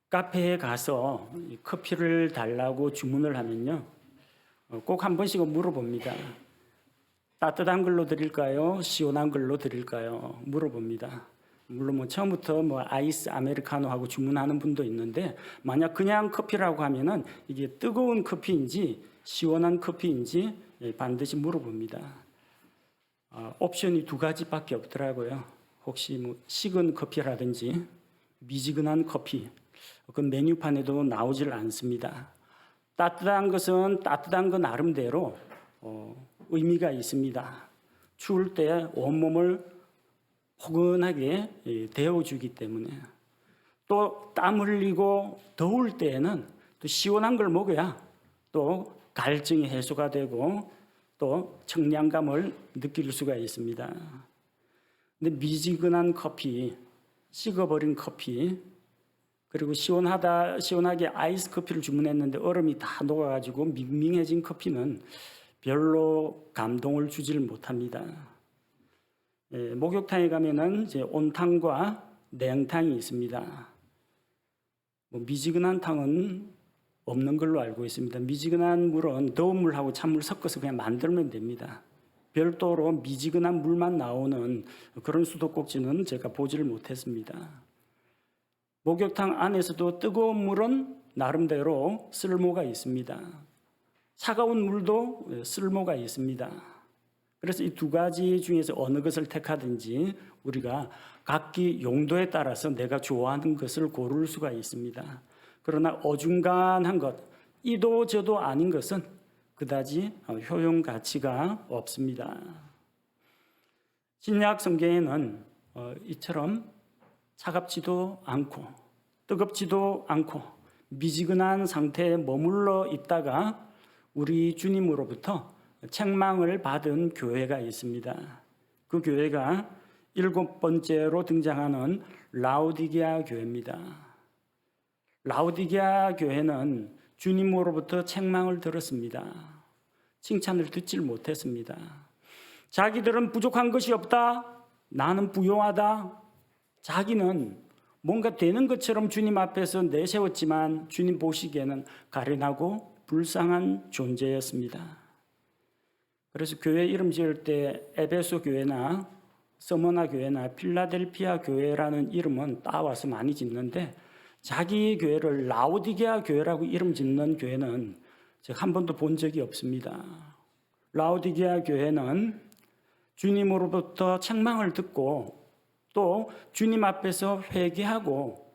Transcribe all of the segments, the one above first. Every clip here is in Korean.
카페에 가서 커피를 달라고 주문을 하면요, 꼭 한 번씩은 물어봅니다. 따뜻한 걸로 드릴까요? 시원한 걸로 드릴까요? 물어봅니다. 물론 뭐 처음부터 뭐 아이스 아메리카노 하고 주문하는 분도 있는데, 만약 그냥 커피라고 하면은 이게 뜨거운 커피인지 시원한 커피인지 반드시 물어봅니다. 옵션이 두 가지밖에 없더라고요. 혹시 뭐 식은 커피라든지 미지근한 커피, 그 메뉴판에도 나오질 않습니다. 따뜻한 것은 따뜻한 것 나름대로 의미가 있습니다. 추울 때 온몸을 포근하게 데워주기 때문에, 또 땀 흘리고 더울 때에는 또 시원한 걸 먹어야 또 갈증이 해소가 되고 또 청량감을 느낄 수가 있습니다. 근데 미지근한 커피, 식어버린 커피, 그리고 시원하게 아이스 커피를 주문했는데 얼음이 다 녹아가지고 밍밍해진 커피는 별로 감동을 주지를 못합니다. 목욕탕에 가면은 이제 온탕과 냉탕이 있습니다. 미지근한 탕은 없는 걸로 알고 있습니다. 미지근한 물은 더운 물하고 찬물 섞어서 그냥 만들면 됩니다. 별도로 미지근한 물만 나오는 그런 수도꼭지는 제가 보지를 못했습니다. 목욕탕 안에서도 뜨거운 물은 나름대로 쓸모가 있습니다. 차가운 물도 쓸모가 있습니다. 그래서 이 두 가지 중에서 어느 것을 택하든지 우리가 각기 용도에 따라서 내가 좋아하는 것을 고를 수가 있습니다. 그러나 어중간한 것, 이도 저도 아닌 것은 그다지 효용 가치가 없습니다. 신약 성경에는 이처럼 차갑지도 않고 뜨겁지도 않고 미지근한 상태에 머물러 있다가 우리 주님으로부터 책망을 받은 교회가 있습니다. 그 교회가 7번째로 등장하는 라오디게아 교회입니다. 라오디게아 교회는 주님으로부터 책망을 들었습니다. 칭찬을 듣질 못했습니다. 자기들은 부족한 것이 없다. 나는 부요하다. 자기는 뭔가 되는 것처럼 주님 앞에서 내세웠지만 주님 보시기에는 가련하고 불쌍한 존재였습니다. 그래서 교회 이름 지을 때 에베소 교회나 서머나 교회나 필라델피아 교회라는 이름은 따와서 많이 짓는데, 자기 교회를 라오디게아 교회라고 이름 짓는 교회는 제가 한 번도 본 적이 없습니다. 라오디게아 교회는 주님으로부터 책망을 듣고 또 주님 앞에서 회개하고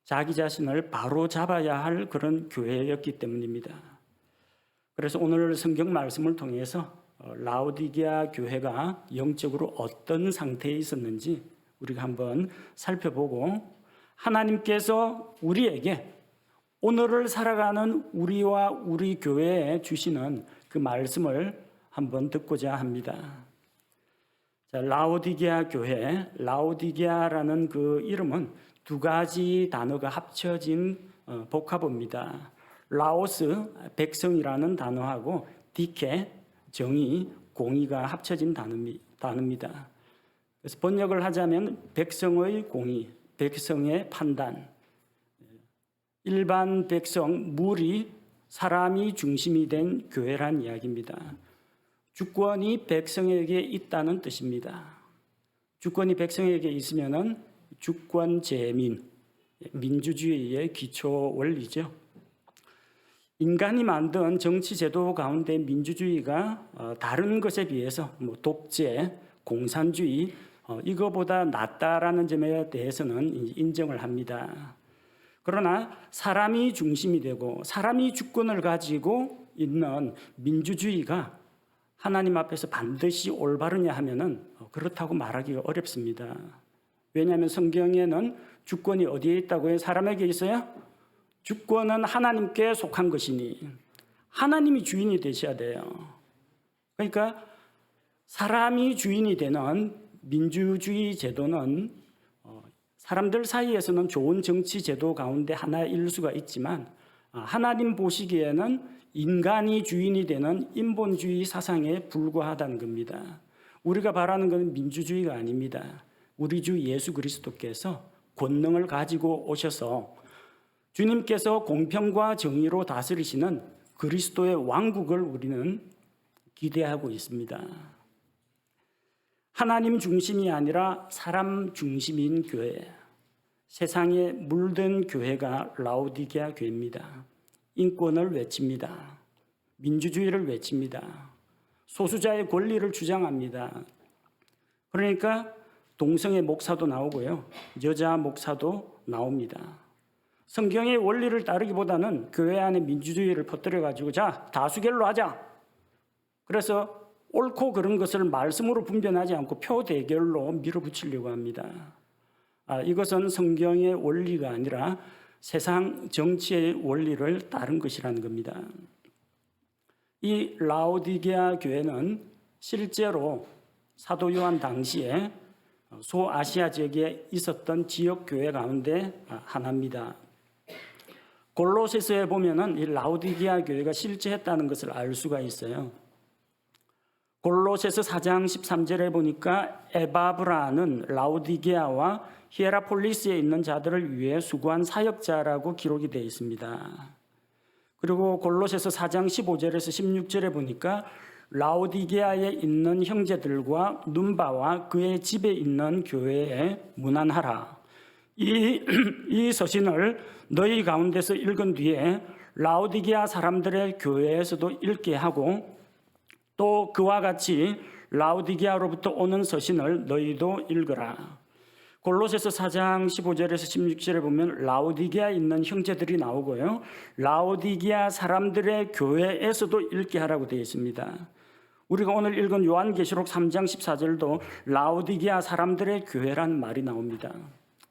자기 자신을 바로 잡아야 할 그런 교회였기 때문입니다. 그래서 오늘 성경 말씀을 통해서 라오디게아 교회가 영적으로 어떤 상태에 있었는지 우리가 한번 살펴보고, 하나님께서 우리에게 오늘을 살아가는 우리와 우리 교회에 주시는 그 말씀을 한번 듣고자 합니다. 자, 라오디게아 교회, 라오디게아라는 그 이름은 두 가지 단어가 합쳐진 복합어입니다. 라오스, 백성이라는 단어하고 디케, 정의, 공의가 합쳐진 단어입니다. 그래서 번역을 하자면 백성의 공의, 백성의 판단, 일반 백성, 무리, 사람이 중심이 된 교회란 이야기입니다. 주권이 백성에게 있다는 뜻입니다. 주권이 백성에게 있으면은 주권제민, 민주주의의 기초 원리죠. 인간이 만든 정치제도 가운데 민주주의가 다른 것에 비해서 독재, 공산주의 이거보다 낫다라는 점에 대해서는 인정을 합니다. 그러나 사람이 중심이 되고 사람이 주권을 가지고 있는 민주주의가 하나님 앞에서 반드시 올바르냐 하면은 그렇다고 말하기가 어렵습니다. 왜냐하면 성경에는 주권이 어디에 있다고요? 사람에게 있어요? 주권은 하나님께 속한 것이니 하나님이 주인이 되셔야 돼요. 그러니까 사람이 주인이 되는 민주주의 제도는 사람들 사이에서는 좋은 정치 제도 가운데 하나일 수가 있지만, 하나님 보시기에는 인간이 주인이 되는 인본주의 사상에 불과하다는 겁니다. 우리가 바라는 것은 민주주의가 아닙니다. 우리 주 예수 그리스도께서 권능을 가지고 오셔서 주님께서 공평과 정의로 다스리시는 그리스도의 왕국을 우리는 기대하고 있습니다. 하나님 중심이 아니라 사람 중심인 교회, 세상에 물든 교회가 라오디게아 교회입니다. 인권을 외칩니다. 민주주의를 외칩니다. 소수자의 권리를 주장합니다. 그러니까 동성애 목사도 나오고요, 여자 목사도 나옵니다. 성경의 원리를 따르기보다는 교회 안에 민주주의를 퍼뜨려가지고 자, 다수결로 하자. 그래서 옳고 그른 것을 말씀으로 분별하지 않고 표 대결로 밀어붙이려고 합니다. 이것은 성경의 원리가 아니라 세상 정치의 원리를 따른 것이라는 겁니다. 이 라오디게아 교회는 실제로 사도 요한 당시에 소아시아 지역에 있었던 지역 교회 가운데 하나입니다. 골로새서에 보면은 이 라오디게아 교회가 실제 했다는 것을 알 수가 있어요. 골로새서 4장 13절에 보니까 에바브라는 라오디게아와 히에라폴리스에 있는 자들을 위해 수고한 사역자라고 기록이 되어 있습니다. 그리고 골로새서 4장 15절에서 16절에 보니까 라오디게아에 있는 형제들과 눈바와 그의 집에 있는 교회에 문안하라. 이 서신을 너희 가운데서 읽은 뒤에 라오디게아 사람들의 교회에서도 읽게 하고 또 그와 같이 라오디게아로부터 오는 서신을 너희도 읽으라. 골로새서 4장 15절에서 16절에 보면 라오디게아에 있는 형제들이 나오고요, 라오디게아 사람들의 교회에서도 읽게 하라고 되어 있습니다. 우리가 오늘 읽은 요한계시록 3장 14절도 라오디게아 사람들의 교회란 말이 나옵니다.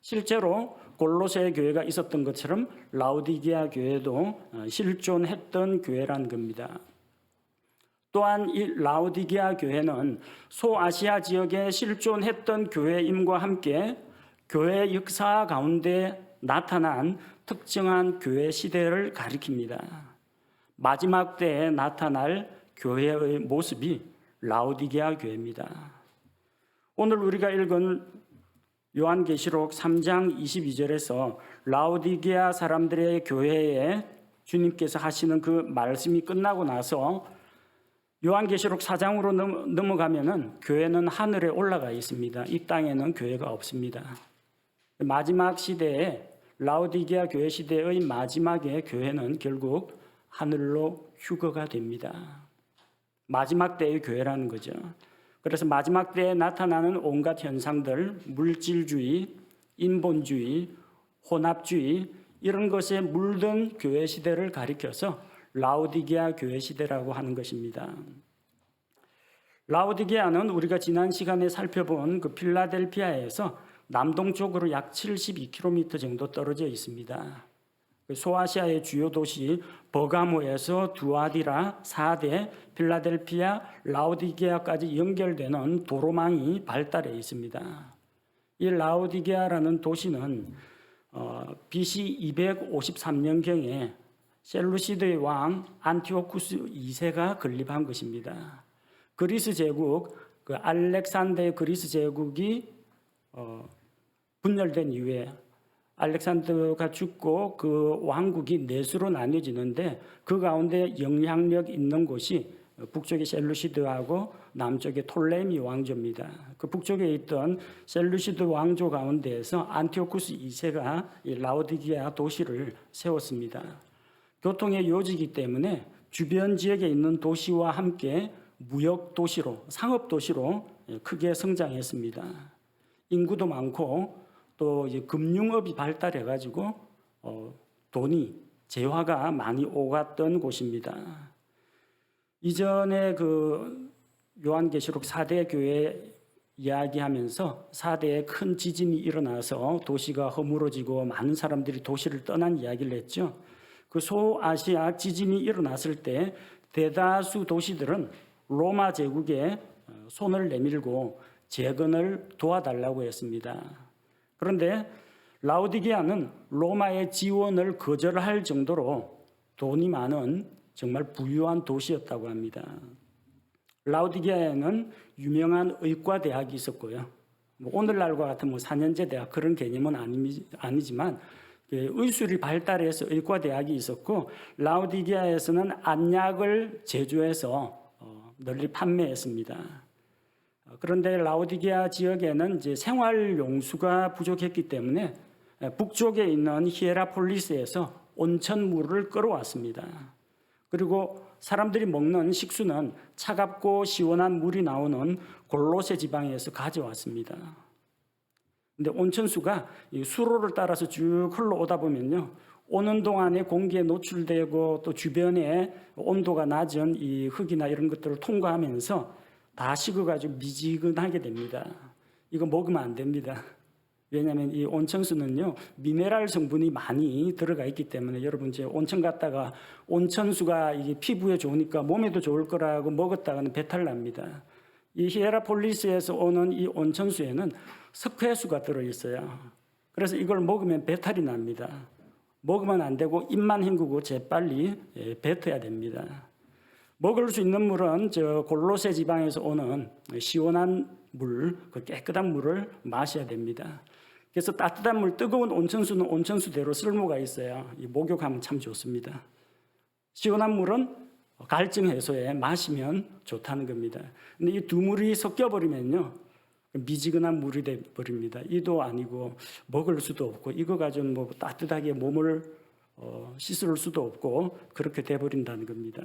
실제로 골로새 교회가 있었던 것처럼 라오디게아 교회도 실존했던 교회란 겁니다. 또한 이 라오디게아 교회는 소아시아 지역에 실존했던 교회임과 함께 교회 역사 가운데 나타난 특정한 교회 시대를 가리킵니다. 마지막 때에 나타날 교회의 모습이 라오디게아 교회입니다. 오늘 우리가 읽은 요한계시록 3장 22절에서 라오디게아 사람들의 교회에 주님께서 하시는 그 말씀이 끝나고 나서 요한계시록 4장으로 넘어가면은 교회는 하늘에 올라가 있습니다. 이 땅에는 교회가 없습니다. 마지막 시대에 라오디게아 교회 시대의 마지막에 교회는 결국 하늘로 휴거가 됩니다. 마지막 때의 교회라는 거죠. 그래서 마지막 때에 나타나는 온갖 현상들, 물질주의, 인본주의, 혼합주의 이런 것에 물든 교회 시대를 가리켜서 라오디게아 교회 시대라고 하는 것입니다. 라오디게아는 우리가 지난 시간에 살펴본 그 필라델피아에서 남동쪽으로 약 72km 정도 떨어져 있습니다. 소아시아의 주요 도시 버가모에서 두아디라, 사대, 필라델피아, 라오디게아까지 연결되는 도로망이 발달해 있습니다. 이 라오디게아라는 도시는 BC 253년경에 셀루시드의 왕 안티오쿠스 2세가 건립한 것입니다. 그리스 제국, 그 알렉산더의 그리스 제국이 분열된 이후에 알렉산더가 죽고 그 왕국이 내수로 나뉘어지는데 그 가운데 영향력 있는 곳이 북쪽의 셀루시드하고 남쪽의 톨레미 왕조입니다. 그 북쪽에 있던 셀루시드 왕조 가운데에서 안티오쿠스 2세가 이 라오디게아 도시를 세웠습니다. 교통의 요지이기 때문에 주변 지역에 있는 도시와 함께 무역 도시로, 상업 도시로 크게 성장했습니다. 인구도 많고 또 이제 금융업이 발달해 가지고 돈이 재화가 많이 오갔던 곳입니다. 이전에 그 요한계시록 4대 교회 이야기하면서 4대에 큰 지진이 일어나서 도시가 허물어지고 많은 사람들이 도시를 떠난 이야기를 했죠. 그 소아시아 지진이 일어났을 때 대다수 도시들은 로마 제국에 손을 내밀고 재건을 도와달라고 했습니다. 그런데 라오디게아는 로마의 지원을 거절할 정도로 돈이 많은 정말 부유한 도시였다고 합니다. 라오디게아에는 유명한 의과대학이 있었고요. 뭐 오늘날과 같은 뭐 4년제 대학 그런 개념은 아니지만 의술이 발달해서 의과대학이 있었고 라오디게아에서는 안약을 제조해서 널리 판매했습니다. 그런데 라오디게아 지역에는 이제 생활용수가 부족했기 때문에 북쪽에 있는 히에라폴리스에서 온천물을 끌어왔습니다. 그리고 사람들이 먹는 식수는 차갑고 시원한 물이 나오는 골로세 지방에서 가져왔습니다. 근데 온천수가 이 수로를 따라서 쭉 흘러오다 보면요, 오는 동안에 공기에 노출되고 또 주변에 온도가 낮은 이 흙이나 이런 것들을 통과하면서 다 식어가지고 미지근하게 됩니다. 이거 먹으면 안 됩니다. 왜냐하면 이 온천수는요, 미네랄 성분이 많이 들어가 있기 때문에 여러분 이제 온천 갔다가 온천수가 이게 피부에 좋으니까 몸에도 좋을 거라고 먹었다가는 배탈 납니다. 이 히에라폴리스에서 오는 이 온천수에는 석회수가 들어있어요. 그래서 이걸 먹으면 배탈이 납니다. 먹으면 안 되고 입만 헹구고 재빨리 뱉어야 됩니다. 먹을 수 있는 물은 저 골로세 지방에서 오는 시원한 물, 그 깨끗한 물을 마셔야 됩니다. 그래서 따뜻한 물, 뜨거운 온천수는 온천수대로 쓸모가 있어요. 이 목욕하면 참 좋습니다. 시원한 물은 갈증 해소에 마시면 좋다는 겁니다. 근데 이 두 물이 섞여 버리면요, 미지근한 물이 돼 버립니다. 이도 아니고 먹을 수도 없고 이거 가지고 뭐 따뜻하게 몸을 씻을 수도 없고 그렇게 돼 버린다는 겁니다.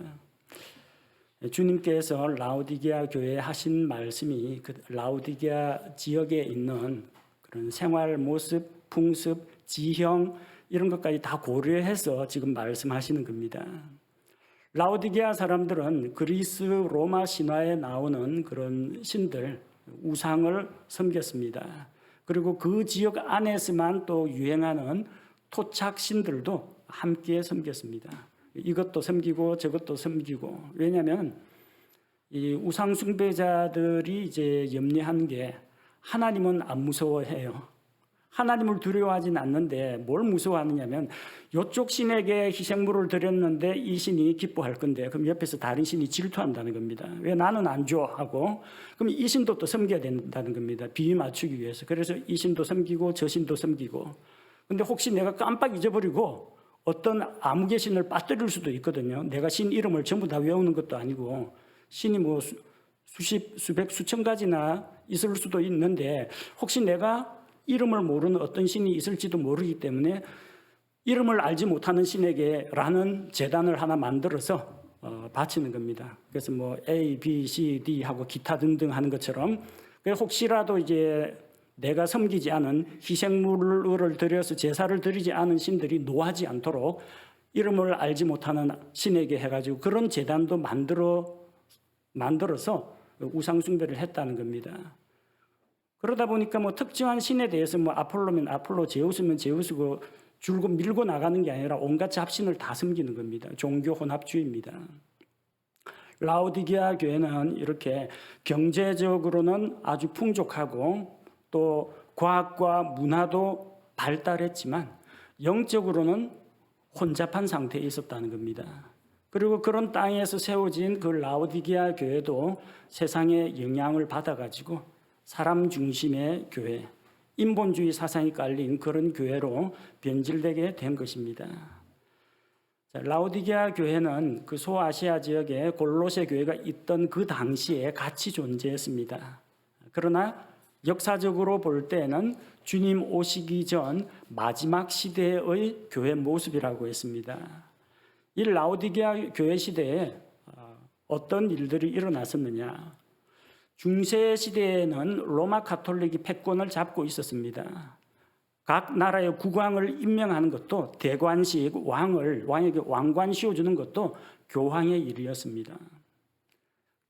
주님께서 라오디게아 교회에 하신 말씀이 그 라오디게아 지역에 있는 그런 생활 모습, 풍습, 지형 이런 것까지 다 고려해서 지금 말씀하시는 겁니다. 라오디게아 사람들은 그리스 로마 신화에 나오는 그런 신들, 우상을 섬겼습니다. 그리고 그 지역 안에서만 또 유행하는 토착 신들도 함께 섬겼습니다. 이것도 섬기고 저것도 섬기고. 왜냐하면 이 우상 숭배자들이 이제 염려한 게 하나님은 안 무서워해요. 하나님을 두려워하진 않는데 뭘 무서워하느냐면 이쪽 신에게 희생물을 드렸는데 이 신이 기뻐할 건데 그럼 옆에서 다른 신이 질투한다는 겁니다. 왜 나는 안 줘? 하고 그럼 이 신도 또 섬겨야 된다는 겁니다. 비위 맞추기 위해서. 그래서 이 신도 섬기고 저 신도 섬기고. 근데 혹시 내가 깜빡 잊어버리고 어떤 아무개 신을 빠뜨릴 수도 있거든요. 내가 신 이름을 전부 다 외우는 것도 아니고 신이 뭐 수백, 수천 가지나 있을 수도 있는데 혹시 내가 이름을 모르는 어떤 신이 있을지도 모르기 때문에 이름을 알지 못하는 신에게라는 제단을 하나 만들어서 바치는 겁니다. 그래서 뭐 A, B, C, D 하고 기타 등등 하는 것처럼 혹시라도 이제 내가 섬기지 않은 희생물을 드려서 제사를 드리지 않은 신들이 노하지 않도록 이름을 알지 못하는 신에게 해가지고 그런 제단도 만들어서 우상 숭배를 했다는 겁니다. 그러다 보니까 뭐 특정한 신에 대해서 뭐 아폴로면 아폴로, 제우스면 제우스고 줄고 밀고 나가는 게 아니라 온갖 잡신을 다 섬기는 겁니다. 종교 혼합주의입니다. 라오디게아 교회는 이렇게 경제적으로는 아주 풍족하고 또 과학과 문화도 발달했지만 영적으로는 혼잡한 상태에 있었다는 겁니다. 그리고 그런 땅에서 세워진 그 라오디게아 교회도 세상의 영향을 받아가지고 사람 중심의 교회, 인본주의 사상이 깔린 그런 교회로 변질되게 된 것입니다. 라오디게아 교회는 그 소아시아 지역에 골로새 교회가 있던 그 당시에 같이 존재했습니다. 그러나 역사적으로 볼 때는 주님 오시기 전 마지막 시대의 교회 모습이라고 했습니다. 이 라오디게아 교회 시대에 어떤 일들이 일어났었느냐? 중세 시대에는 로마 가톨릭이 패권을 잡고 있었습니다. 각 나라의 국왕을 임명하는 것도 대관식 왕에게 왕관 씌워주는 것도 교황의 일이었습니다.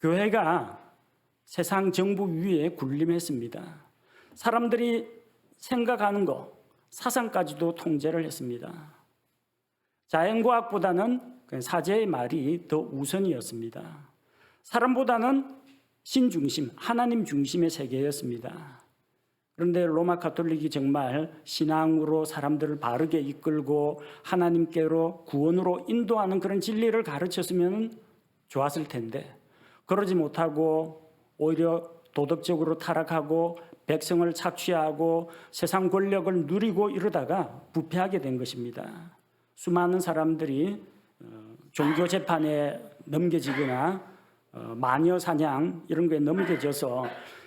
교회가 세상 정부 위에 군림했습니다. 사람들이 생각하는 것, 사상까지도 통제를 했습니다. 자연과학보다는 사제의 말이 더 우선이었습니다. 사람보다는 신 중심, 하나님 중심의 세계였습니다. 그런데 로마 가톨릭이 정말 신앙으로 사람들을 바르게 이끌고 하나님께로 구원으로 인도하는 그런 진리를 가르쳤으면 좋았을 텐데 그러지 못하고 오히려 도덕적으로 타락하고 백성을 착취하고 세상 권력을 누리고 이러다가 부패하게 된 것입니다. 수많은 사람들이 종교 재판에 넘겨지거나 마녀 사냥 이런 거에 넘겨져서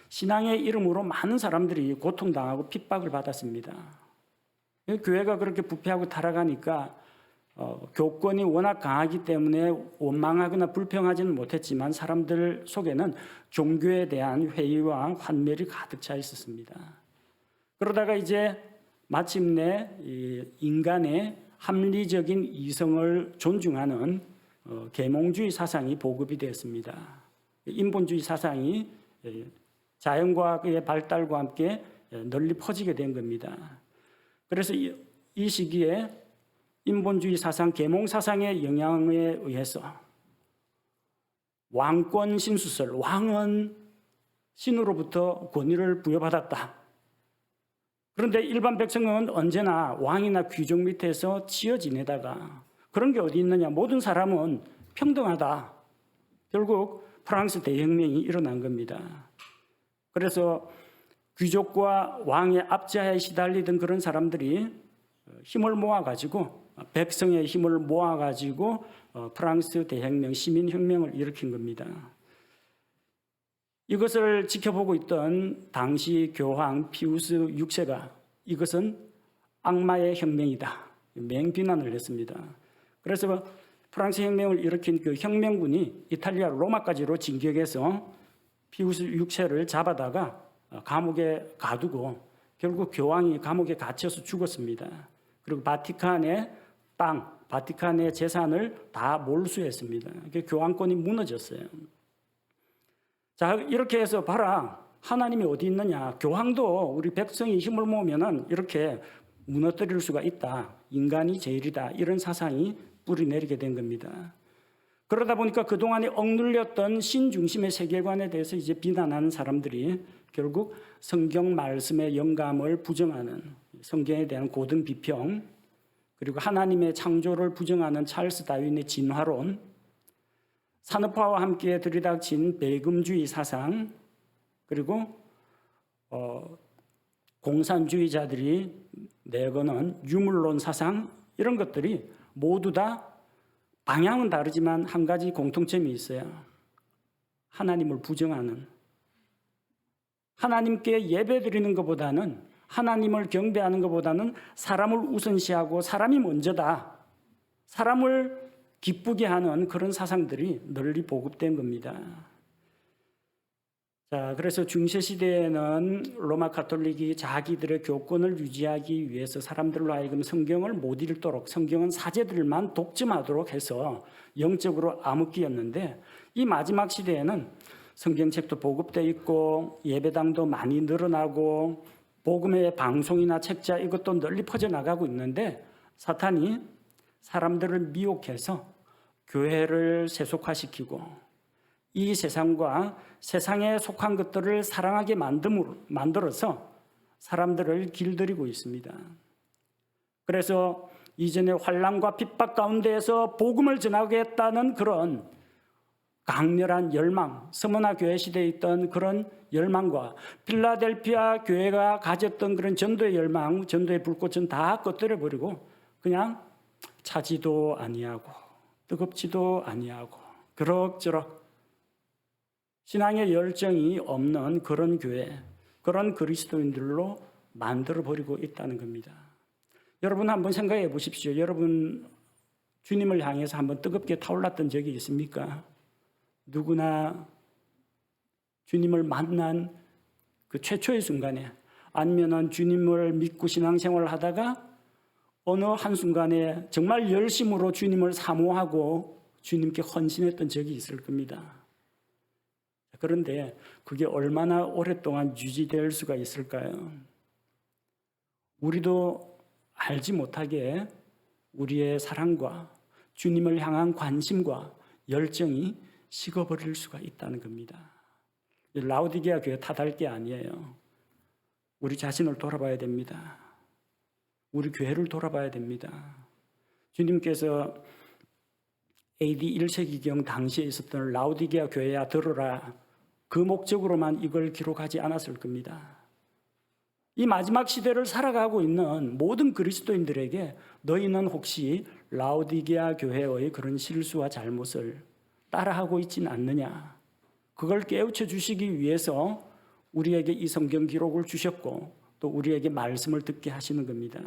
신앙의 이름으로 많은 사람들이 고통당하고 핍박을 받았습니다. 교회가 그렇게 부패하고 타락하니까 교권이 워낙 강하기 때문에 원망하거나 불평하지는 못했지만 사람들 속에는 종교에 대한 회의와 환멸이 가득 차 있었습니다. 그러다가 이제 마침내 인간의 합리적인 이성을 존중하는 계몽주의 사상이 보급이 되었습니다. 인본주의 사상이 자연과학의 발달과 함께 널리 퍼지게 된 겁니다. 그래서 이 시기에 인본주의 사상, 계몽 사상의 영향에 의해서 왕권 신수설, 왕은 신으로부터 권위를 부여받았다. 그런데 일반 백성은 언제나 왕이나 귀족 밑에서 치여 지내다가 그런 게 어디 있느냐. 모든 사람은 평등하다. 결국 프랑스 대혁명이 일어난 겁니다. 그래서 귀족과 왕의 압제하에 시달리던 그런 사람들이 힘을 모아가지고 백성의 힘을 모아가지고 프랑스 대혁명, 시민혁명을 일으킨 겁니다. 이것을 지켜보고 있던 당시 교황 피우스 6세가 이것은 악마의 혁명이다. 맹비난을 했습니다. 그래서 프랑스 혁명을 일으킨 그 혁명군이 이탈리아 로마까지로 진격해서 피우스 6세를 잡아다가 감옥에 가두고 결국 교황이 감옥에 갇혀서 죽었습니다. 그리고 바티칸의 땅, 바티칸의 재산을 다 몰수했습니다. 교황권이 무너졌어요. 자, 이렇게 해서 봐라. 하나님이 어디 있느냐. 교황도 우리 백성이 힘을 모으면 이렇게 무너뜨릴 수가 있다. 인간이 제일이다. 이런 사상이 뿌리 내리게 된 겁니다. 그러다 보니까 그동안에 억눌렸던 신중심의 세계관에 대해서 이제 비난하는 사람들이 결국 성경 말씀의 영감을 부정하는 성경에 대한 고등 비평, 그리고 하나님의 창조를 부정하는 찰스 다윈의 진화론, 산업화와 함께 들이닥친 배금주의 사상, 그리고 공산주의자들이 내거는 유물론 사상, 이런 것들이 모두 다 방향은 다르지만 한 가지 공통점이 있어요. 하나님을 부정하는, 하나님께 예배드리는 것보다는, 하나님을 경배하는 것보다는 사람을 우선시하고 사람이 먼저다, 사람을 기쁘게 하는 그런 사상들이 널리 보급된 겁니다. 자, 그래서 중세시대에는 로마 가톨릭이 자기들의 교권을 유지하기 위해서 사람들로 하여금 성경을 못 읽도록, 성경은 사제들만 독점하도록 해서 영적으로 암흑기였는데, 이 마지막 시대에는 성경책도 보급되어 있고 예배당도 많이 늘어나고 복음의 방송이나 책자 이것도 널리 퍼져나가고 있는데, 사탄이 사람들을 미혹해서 교회를 세속화시키고 이 세상과 세상에 속한 것들을 사랑하게 만들어서 사람들을 길들이고 있습니다. 그래서 이전에 환난과 핍박 가운데에서 복음을 전하겠다는 그런 강렬한 열망, 서머나 교회 시대에 있던 그런 열망과 필라델피아 교회가 가졌던 그런 전도의 열망, 전도의 불꽃은 다 꺼뜨려버리고 그냥 차지도 아니하고 뜨겁지도 아니하고 그럭저럭 신앙의 열정이 없는 그런 교회, 그런 그리스도인들로 만들어버리고 있다는 겁니다. 여러분 한번 생각해 보십시오. 여러분 주님을 향해서 한번 뜨겁게 타올랐던 적이 있습니까? 누구나 주님을 만난 그 최초의 순간에, 아니면은 주님을 믿고 신앙생활을 하다가 어느 한순간에 정말 열심으로 주님을 사모하고 주님께 헌신했던 적이 있을 겁니다. 그런데 그게 얼마나 오랫동안 유지될 수가 있을까요? 우리도 알지 못하게 우리의 사랑과 주님을 향한 관심과 열정이 식어버릴 수가 있다는 겁니다. 라오디게아 교회 탓할 게 아니에요. 우리 자신을 돌아봐야 됩니다. 우리 교회를 돌아봐야 됩니다. 주님께서 AD 1세기경 당시에 있었던 라오디게아 교회야 들어라, 그 목적으로만 이걸 기록하지 않았을 겁니다. 이 마지막 시대를 살아가고 있는 모든 그리스도인들에게 너희는 혹시 라오디게아 교회의 그런 실수와 잘못을 따라하고 있지는 않느냐? 그걸 깨우쳐 주시기 위해서 우리에게 이 성경 기록을 주셨고 또 우리에게 말씀을 듣게 하시는 겁니다.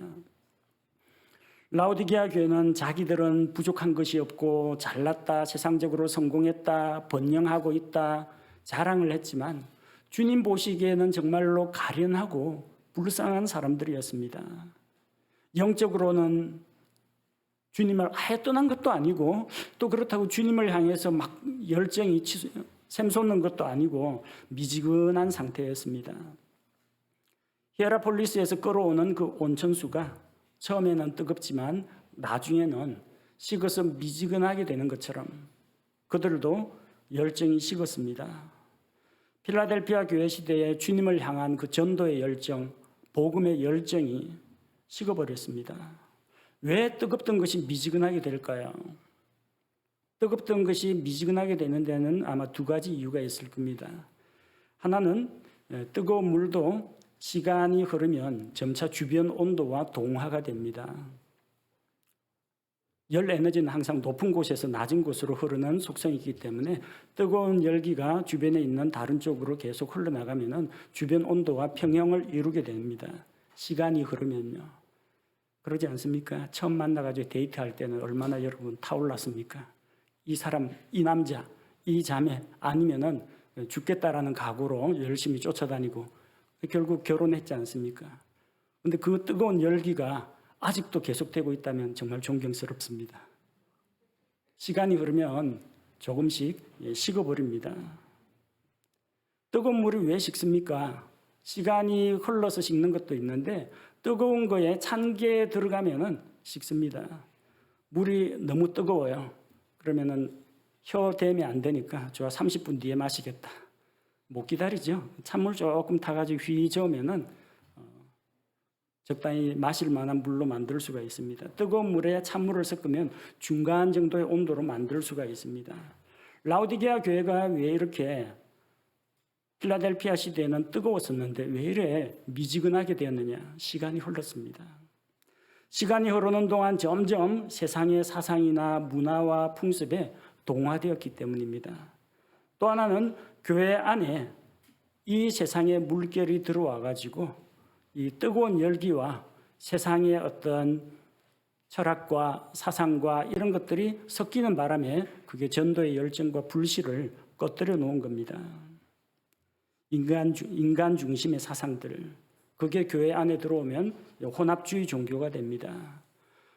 라오디게아 교회는 자기들은 부족한 것이 없고 잘났다, 세상적으로 성공했다, 번영하고 있다 자랑을 했지만 주님 보시기에는 정말로 가련하고 불쌍한 사람들이었습니다. 영적으로는 주님을 아예 떠난 것도 아니고 또 그렇다고 주님을 향해서 막 열정이 샘솟는 것도 아니고 미지근한 상태였습니다. 히에라폴리스에서 끌어오는 그 온천수가 처음에는 뜨겁지만 나중에는 식어서 미지근하게 되는 것처럼 그들도 열정이 식었습니다. 필라델피아 교회 시대에 주님을 향한 그 전도의 열정, 복음의 열정이 식어버렸습니다. 왜 뜨겁던 것이 미지근하게 될까요? 뜨겁던 것이 미지근하게 되는 데는 아마 두 가지 이유가 있을 겁니다. 하나는 뜨거운 물도 시간이 흐르면 점차 주변 온도와 동화가 됩니다. 열 에너지는 항상 높은 곳에서 낮은 곳으로 흐르는 속성이기 때문에 뜨거운 열기가 주변에 있는 다른 쪽으로 계속 흘러나가면 주변 온도와 평형을 이루게 됩니다. 시간이 흐르면요. 그러지 않습니까? 처음 만나가지고 데이트할 때는 얼마나 여러분 타올랐습니까? 이 사람, 이 남자, 이 자매 아니면은 죽겠다라는 각오로 열심히 쫓아다니고 결국 결혼했지 않습니까? 근데 그 뜨거운 열기가 아직도 계속되고 있다면 정말 존경스럽습니다. 시간이 흐르면 조금씩 식어버립니다. 뜨거운 물이 왜 식습니까? 시간이 흘러서 식는 것도 있는데 뜨거운 거에 찬 게 들어가면은 식습니다. 물이 너무 뜨거워요. 그러면은 혀 대면 안 되니까 좋아 30분 뒤에 마시겠다. 못 기다리죠. 찬물 조금 타가지고 휘 저으면은 적당히 마실 만한 물로 만들 수가 있습니다. 뜨거운 물에 찬물을 섞으면 중간 정도의 온도로 만들 수가 있습니다. 라오디게아 교회가 왜 이렇게 필라델피아 시대에는 뜨거웠었는데 왜 이래 미지근하게 되었느냐? 시간이 흘렀습니다. 시간이 흐르는 동안 점점 세상의 사상이나 문화와 풍습에 동화되었기 때문입니다. 또 하나는 교회 안에 이 세상의 물결이 들어와 가지고 이 뜨거운 열기와 세상의 어떤 철학과 사상과 이런 것들이 섞이는 바람에 그게 전도의 열정과 불씨를 꺼뜨려 놓은 겁니다. 인간 중심의 사상들, 그게 교회 안에 들어오면 혼합주의 종교가 됩니다.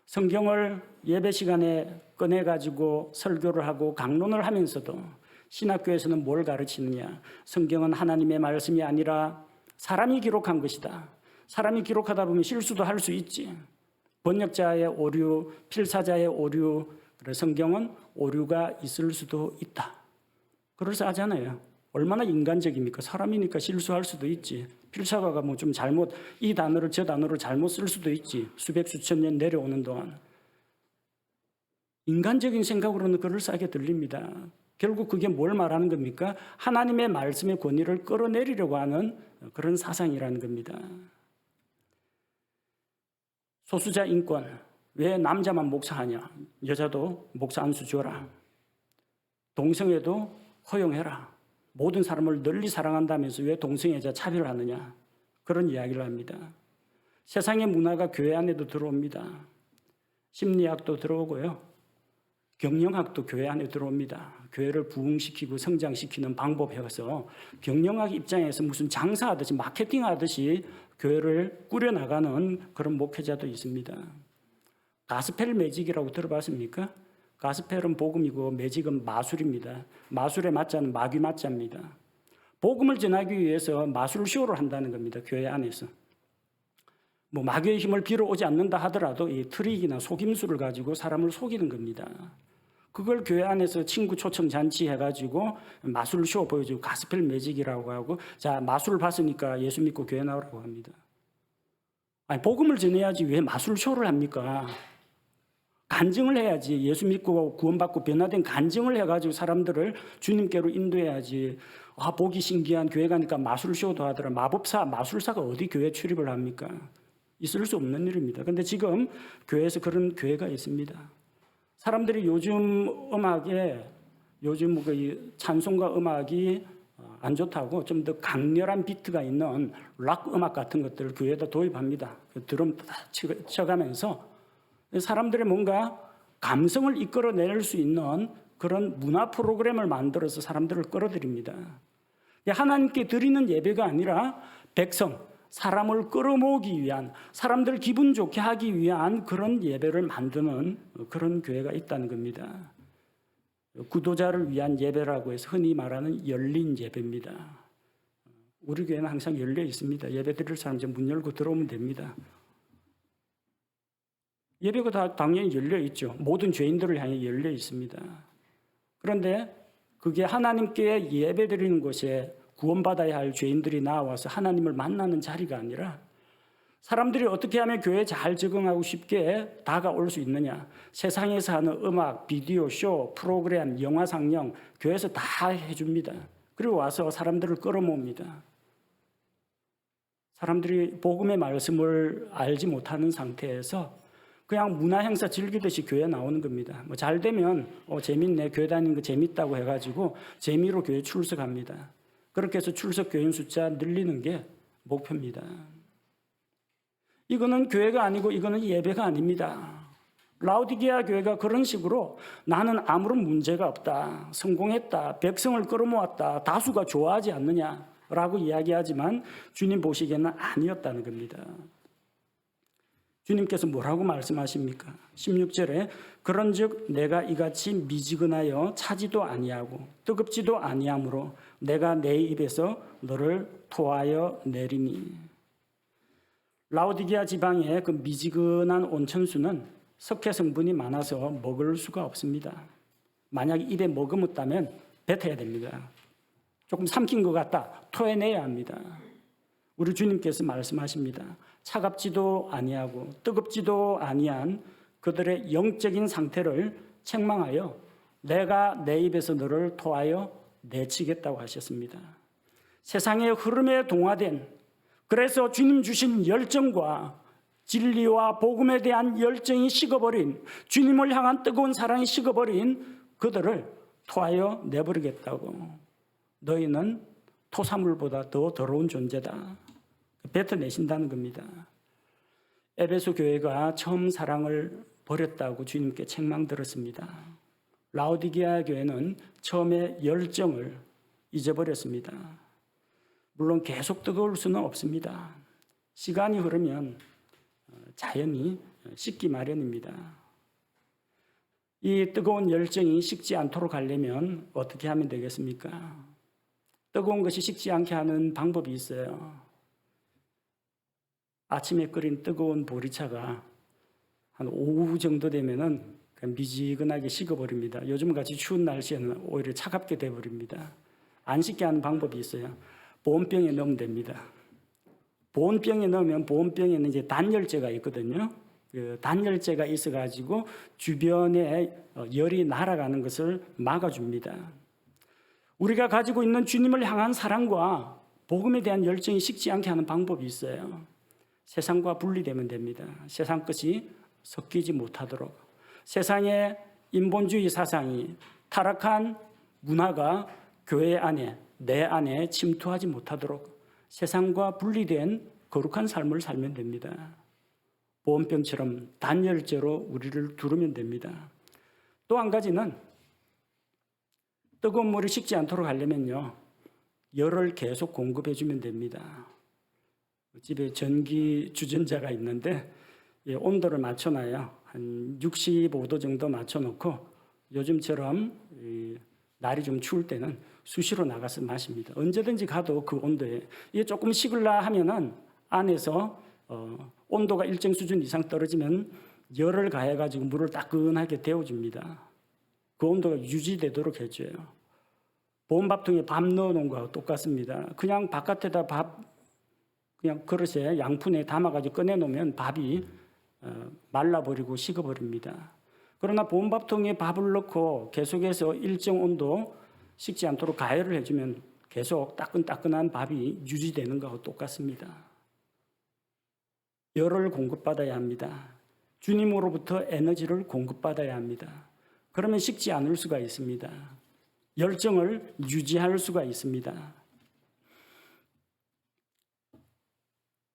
성경을 예배 시간에 꺼내가지고 설교를 하고 강론을 하면서도 신학교에서는 뭘 가르치느냐? 성경은 하나님의 말씀이 아니라 사람이 기록한 것이다. 사람이 기록하다 보면 실수도 할 수 있지. 번역자의 오류, 필사자의 오류, 성경은 오류가 있을 수도 있다. 그럴싸하잖아요. 얼마나 인간적입니까? 사람이니까 실수할 수도 있지. 필사가가 뭐 좀 잘못, 이 단어를 저 단어를 잘못 쓸 수도 있지. 수백 수천 년 내려오는 동안. 인간적인 생각으로는 그럴싸하게 들립니다. 결국 그게 뭘 말하는 겁니까? 하나님의 말씀의 권위를 끌어내리려고 하는 그런 사상이라는 겁니다. 소수자 인권, 왜 남자만 목사하냐? 여자도 목사 안수 줘라. 동성애도 허용해라. 모든 사람을 널리 사랑한다면서 왜 동성애자 차별하느냐? 그런 이야기를 합니다. 세상의 문화가 교회 안에도 들어옵니다. 심리학도 들어오고요. 경영학도 교회 안에 들어옵니다. 교회를 부흥시키고 성장시키는 방법에서 경영학 입장에서 무슨 장사하듯이 마케팅하듯이 교회를 꾸려나가는 그런 목회자도 있습니다. 가스펠 매직이라고 들어봤습니까? 가스펠은 복음이고 매직은 마술입니다. 마술의 마자는 마귀 마자입니다. 복음을 전하기 위해서 마술쇼를 한다는 겁니다. 교회 안에서. 뭐 마귀의 힘을 빌어오지 않는다 하더라도 이 트릭이나 속임수를 가지고 사람을 속이는 겁니다. 그걸 교회 안에서 친구 초청 잔치 해가지고 마술쇼 보여주고 가스펠 매직이라고 하고 자 마술 봤으니까 예수 믿고 교회 나오라고 합니다. 아니 복음을 전해야지 왜 마술쇼를 합니까? 간증을 해야지. 예수 믿고 구원받고 변화된 간증을 해가지고 사람들을 주님께로 인도해야지. 보기 신기한 교회 가니까 마술쇼도 하더라. 마술사가 어디 교회 출입을 합니까? 있을 수 없는 일입니다. 그런데 지금 교회에서 그런 교회가 있습니다. 사람들이 요즘 그 찬송가 음악이 안 좋다고 좀 더 강렬한 비트가 있는 락 음악 같은 것들을 교회에다 도입합니다. 드럼 쳐가면서 사람들의 뭔가 감성을 이끌어낼 수 있는 그런 문화 프로그램을 만들어서 사람들을 끌어들입니다. 하나님께 드리는 예배가 아니라 백성, 사람을 끌어모으기 위한, 사람들 기분 좋게 하기 위한 그런 예배를 만드는 그런 교회가 있다는 겁니다. 구도자를 위한 예배라고 해서 흔히 말하는 열린 예배입니다. 우리 교회는 항상 열려 있습니다. 예배 드릴 사람 이제 문 열고 들어오면 됩니다. 예배가 다 당연히 열려 있죠. 모든 죄인들을 향해 열려 있습니다. 그런데 그게 하나님께 예배 드리는 곳에 구원받아야 할 죄인들이 나와서 하나님을 만나는 자리가 아니라 사람들이 어떻게 하면 교회에 잘 적응하고 쉽게 다가올 수 있느냐. 세상에서 하는 음악, 비디오, 쇼, 프로그램, 영화 상영 교회에서 다 해줍니다. 그리고 와서 사람들을 끌어모읍니다. 사람들이 복음의 말씀을 알지 못하는 상태에서 그냥 문화 행사 즐기듯이 교회에 나오는 겁니다. 잘 되면 재밌네, 교회 다니는 거 재밌다고 해가지고 재미로 교회 출석합니다. 그렇게 해서 출석 교인 숫자 늘리는 게 목표입니다. 이거는 교회가 아니고 이거는 예배가 아닙니다. 라오디게아 교회가 그런 식으로 나는 아무런 문제가 없다, 성공했다, 백성을 끌어모았다, 다수가 좋아하지 않느냐라고 이야기하지만 주님 보시기에는 아니었다는 겁니다. 주님께서 뭐라고 말씀하십니까? 16절에 그런즉 내가 이같이 미지근하여 차지도 아니하고 뜨겁지도 아니하므로 내가 내 입에서 너를 토하여 내리니. 라오디게아 지방의 그 미지근한 온천수는 석회 성분이 많아서 먹을 수가 없습니다. 만약 입에 머금었다면 뱉어야 됩니다. 조금 삼킨 것 같다, 토해내야 합니다. 우리 주님께서 말씀하십니다. 차갑지도 아니하고 뜨겁지도 아니한 그들의 영적인 상태를 책망하여 내가 내 입에서 너를 토하여 내치겠다고 하셨습니다. 세상의 흐름에 동화된, 그래서 주님 주신 열정과 진리와 복음에 대한 열정이 식어버린, 주님을 향한 뜨거운 사랑이 식어버린 그들을 토하여 내버리겠다고. 너희는 토사물보다 더 더러운 존재다, 뱉어내신다는 겁니다. 에베소 교회가 처음 사랑을 버렸다고 주님께 책망 들었습니다. 라오디게아 교회는 처음에 열정을 잊어버렸습니다. 물론 계속 뜨거울 수는 없습니다. 시간이 흐르면 자연히 식기 마련입니다. 이 뜨거운 열정이 식지 않도록 하려면 어떻게 하면 되겠습니까? 뜨거운 것이 식지 않게 하는 방법이 있어요. 아침에 끓인 뜨거운 보리차가 한 오후 정도 되면은 미지근하게 식어버립니다. 요즘같이 추운 날씨에는 오히려 차갑게 돼버립니다. 안 식게 하는 방법이 있어요. 보온병에 넣으면 됩니다. 보온병에 넣으면 보온병에는 이제 단열재가 있거든요. 그 단열재가 있어가지고 주변에 열이 날아가는 것을 막아줍니다. 우리가 가지고 있는 주님을 향한 사랑과 복음에 대한 열정이 식지 않게 하는 방법이 있어요. 세상과 분리되면 됩니다. 세상 것이 섞이지 못하도록, 세상의 인본주의 사상이, 타락한 문화가 교회 안에, 내 안에 침투하지 못하도록 세상과 분리된 거룩한 삶을 살면 됩니다. 보온병처럼 단열재로 우리를 두르면 됩니다. 또 한 가지는 뜨거운 물이 식지 않도록 하려면요, 열을 계속 공급해 주면 됩니다. 집에 전기 주전자가 있는데 온도를 맞춰놔요. 한 65도 정도 맞춰놓고 요즘처럼 날이 좀 추울 때는 수시로 나가서 마십니다. 언제든지 가도 그 온도에. 이게 조금 식으려 하면은 안에서 온도가 일정 수준 이상 떨어지면 열을 가해가지고 물을 따끈하게 데워줍니다. 그 온도가 유지되도록 해줘요. 보온밥통에 밥 넣어놓은 거하고 똑같습니다. 그냥 바깥에다 그냥 그릇에 양푼에 담아가지고 꺼내놓으면 밥이 말라버리고 식어버립니다. 그러나 보온밥통에 밥을 넣고 계속해서 일정 온도 식지 않도록 가열을 해주면 계속 따끈따끈한 밥이 유지되는 것하고 똑같습니다. 열을 공급받아야 합니다. 주님으로부터 에너지를 공급받아야 합니다. 그러면 식지 않을 수가 있습니다. 열정을 유지할 수가 있습니다.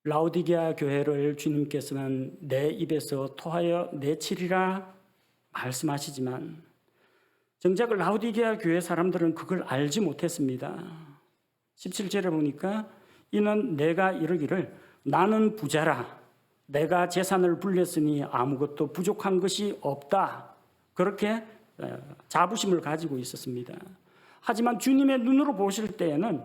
라오디게아 교회를 주님께서는 내 입에서 토하여 내치리라 말씀하시지만 정작 라오디게아 교회 사람들은 그걸 알지 못했습니다. 17절에 보니까 이는 내가 이르기를 나는 부자라 내가 재산을 불렸으니 아무것도 부족한 것이 없다. 그렇게 자부심을 가지고 있었습니다. 하지만 주님의 눈으로 보실 때에는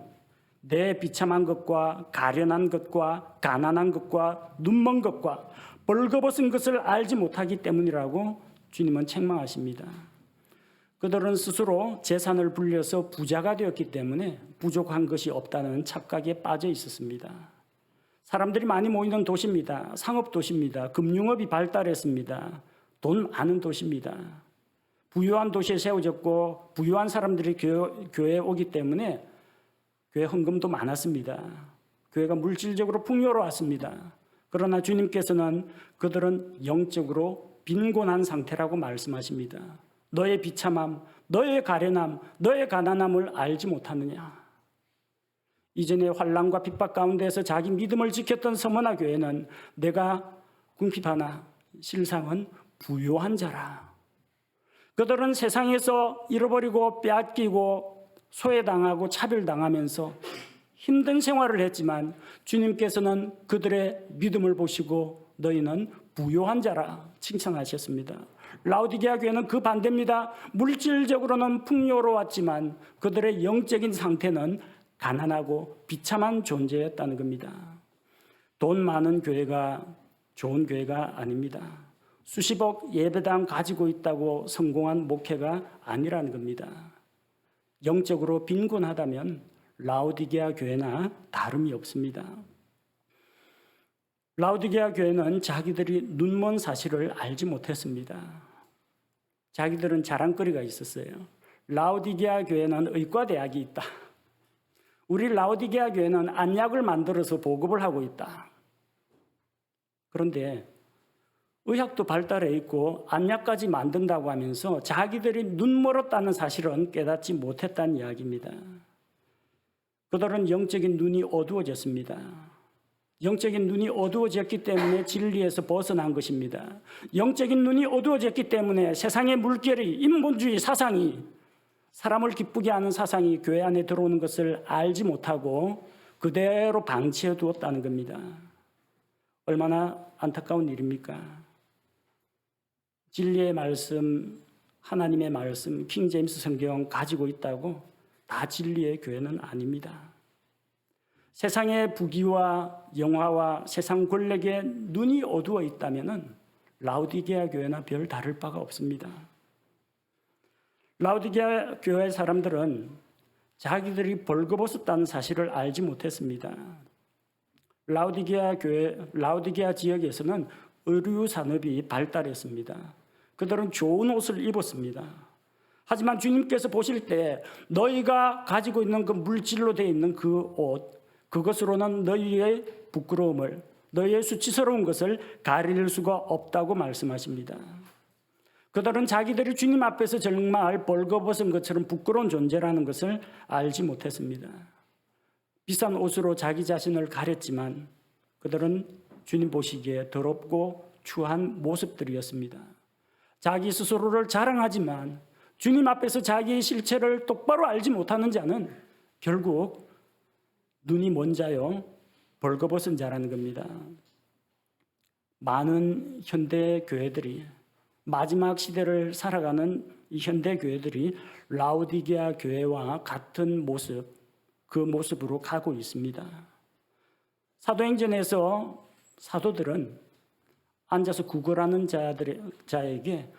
내 비참한 것과 가련한 것과 가난한 것과 눈먼 것과 벌거벗은 것을 알지 못하기 때문이라고 주님은 책망하십니다. 그들은 스스로 재산을 불려서 부자가 되었기 때문에 부족한 것이 없다는 착각에 빠져 있었습니다. 사람들이 많이 모이는 도시입니다. 상업도시입니다. 금융업이 발달했습니다. 돈 많은 도시입니다. 부유한 도시에 세워졌고 부유한 사람들이 교회에 오기 때문에 교회 헌금도 많았습니다. 교회가 물질적으로 풍요로웠습니다. 그러나 주님께서는 그들은 영적으로 빈곤한 상태라고 말씀하십니다. 너의 비참함, 너의 가련함, 너의 가난함을 알지 못하느냐. 이전에 환난과 핍박 가운데서 자기 믿음을 지켰던 서머나 교회는 내가 궁핍하나 실상은 부요한 자라. 그들은 세상에서 잃어버리고 빼앗기고 소외당하고 차별당하면서 힘든 생활을 했지만 주님께서는 그들의 믿음을 보시고 너희는 부요한 자라 칭찬하셨습니다. 라오디게아 교회는 그 반대입니다. 물질적으로는 풍요로웠지만 그들의 영적인 상태는 가난하고 비참한 존재였다는 겁니다. 돈 많은 교회가 좋은 교회가 아닙니다. 수십억 예배당 가지고 있다고 성공한 목회가 아니라는 겁니다. 영적으로 빈곤하다면 라오디게아 교회나 다름이 없습니다. 라오디게아 교회는 자기들이 눈먼 사실을 알지 못했습니다. 자기들은 자랑거리가 있었어요. 라오디게아 교회는 의과대학이 있다. 우리 라오디게아 교회는 안약을 만들어서 보급을 하고 있다. 그런데 의학도 발달해 있고 안약까지 만든다고 하면서 자기들이 눈멀었다는 사실은 깨닫지 못했다는 이야기입니다. 그들은 영적인 눈이 어두워졌습니다. 영적인 눈이 어두워졌기 때문에 진리에서 벗어난 것입니다. 영적인 눈이 어두워졌기 때문에 세상의 물결이 인본주의 사상이 사람을 기쁘게 하는 사상이 교회 안에 들어오는 것을 알지 못하고 그대로 방치해 두었다는 겁니다. 얼마나 안타까운 일입니까? 진리의 말씀, 하나님의 말씀, 킹제임스 성경 가지고 있다고 다 진리의 교회는 아닙니다. 세상의 부귀와 영화와 세상 권력에 눈이 어두워 있다면 라오디게아 교회나 별 다를 바가 없습니다. 라오디게아 교회 사람들은 자기들이 벌거벗었다는 사실을 알지 못했습니다. 라오디게아 지역에서는 의류 산업이 발달했습니다. 그들은 좋은 옷을 입었습니다. 하지만 주님께서 보실 때 너희가 가지고 있는 그 물질로 되어 있는 그 옷, 그것으로는 너희의 부끄러움을, 너희의 수치스러운 것을 가릴 수가 없다고 말씀하십니다. 그들은 자기들이 주님 앞에서 정말 벌거벗은 것처럼 부끄러운 존재라는 것을 알지 못했습니다. 비싼 옷으로 자기 자신을 가렸지만 그들은 주님 보시기에 더럽고 추한 모습들이었습니다. 자기 스스로를 자랑하지만 주님 앞에서 자기의 실체를 똑바로 알지 못하는 자는 결국 눈이 먼 자요, 벌거벗은 자라는 겁니다. 많은 현대 교회들이, 마지막 시대를 살아가는 이 현대 교회들이 라오디게아 교회와 같은 모습, 그 모습으로 가고 있습니다. 사도행전에서 사도들은 앉아서 구걸하는 자에게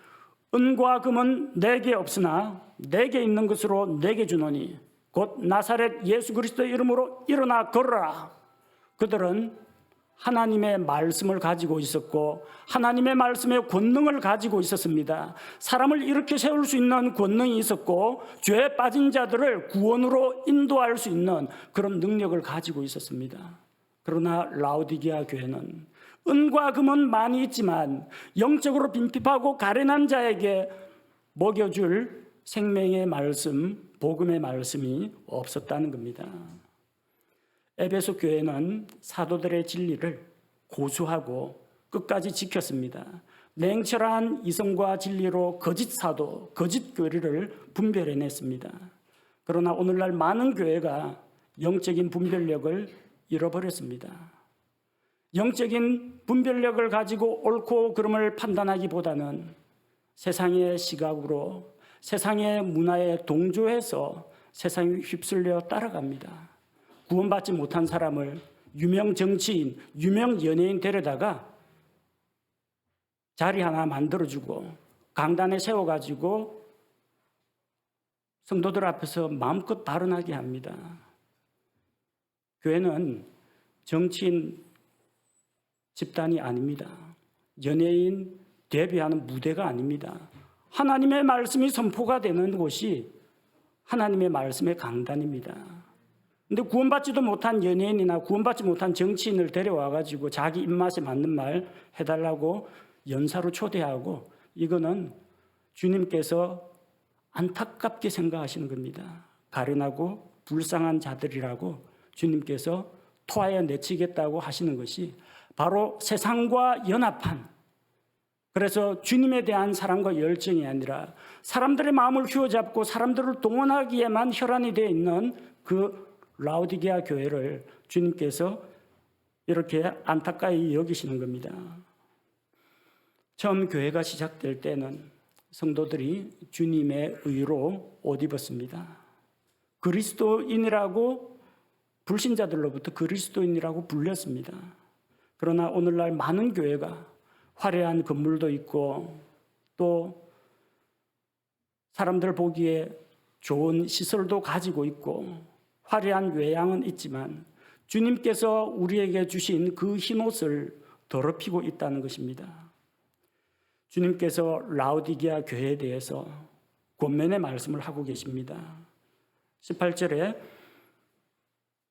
은과 금은 내게 없으나 내게 있는 것으로 내게 주노니 곧 나사렛 예수 그리스도의 이름으로 일어나 걸어라. 그들은 하나님의 말씀을 가지고 있었고 하나님의 말씀의 권능을 가지고 있었습니다. 사람을 일으켜 세울 수 있는 권능이 있었고 죄에 빠진 자들을 구원으로 인도할 수 있는 그런 능력을 가지고 있었습니다. 그러나 라오디게아 교회는 은과 금은 많이 있지만 영적으로 빈핍하고 가련한 자에게 먹여줄 생명의 말씀, 복음의 말씀이 없었다는 겁니다. 에베소 교회는 사도들의 진리를 고수하고 끝까지 지켰습니다. 냉철한 이성과 진리로 거짓 사도, 거짓 교리를 분별해냈습니다. 그러나 오늘날 많은 교회가 영적인 분별력을 잃어버렸습니다. 영적인 분별력을 가지고 옳고 그름을 판단하기보다는 세상의 시각으로 세상의 문화에 동조해서 세상에 휩쓸려 따라갑니다. 구원받지 못한 사람을 유명 정치인, 유명 연예인 데려다가 자리 하나 만들어주고 강단에 세워가지고 성도들 앞에서 마음껏 발언하게 합니다. 교회는 정치인 집단이 아닙니다. 연예인 데뷔하는 무대가 아닙니다. 하나님의 말씀이 선포가 되는 곳이 하나님의 말씀의 강단입니다. 근데 구원받지도 못한 연예인이나 구원받지 못한 정치인을 데려와가지고 자기 입맛에 맞는 말 해달라고 연사로 초대하고 이거는 주님께서 안타깝게 생각하시는 겁니다. 가련하고 불쌍한 자들이라고 주님께서 토하여 내치겠다고 하시는 것이 바로 세상과 연합한, 그래서 주님에 대한 사랑과 열정이 아니라 사람들의 마음을 휘어잡고 사람들을 동원하기에만 혈안이 되어 있는 그 라오디게아 교회를 주님께서 이렇게 안타까이 여기시는 겁니다. 처음 교회가 시작될 때는 성도들이 주님의 의로 옷 입었습니다. 그리스도인이라고 불신자들로부터 그리스도인이라고 불렸습니다. 그러나 오늘날 많은 교회가 화려한 건물도 있고 또 사람들 보기에 좋은 시설도 가지고 있고 화려한 외양은 있지만 주님께서 우리에게 주신 그 흰옷을 더럽히고 있다는 것입니다. 주님께서 라오디게아 교회에 대해서 권면의 말씀을 하고 계십니다. 18절에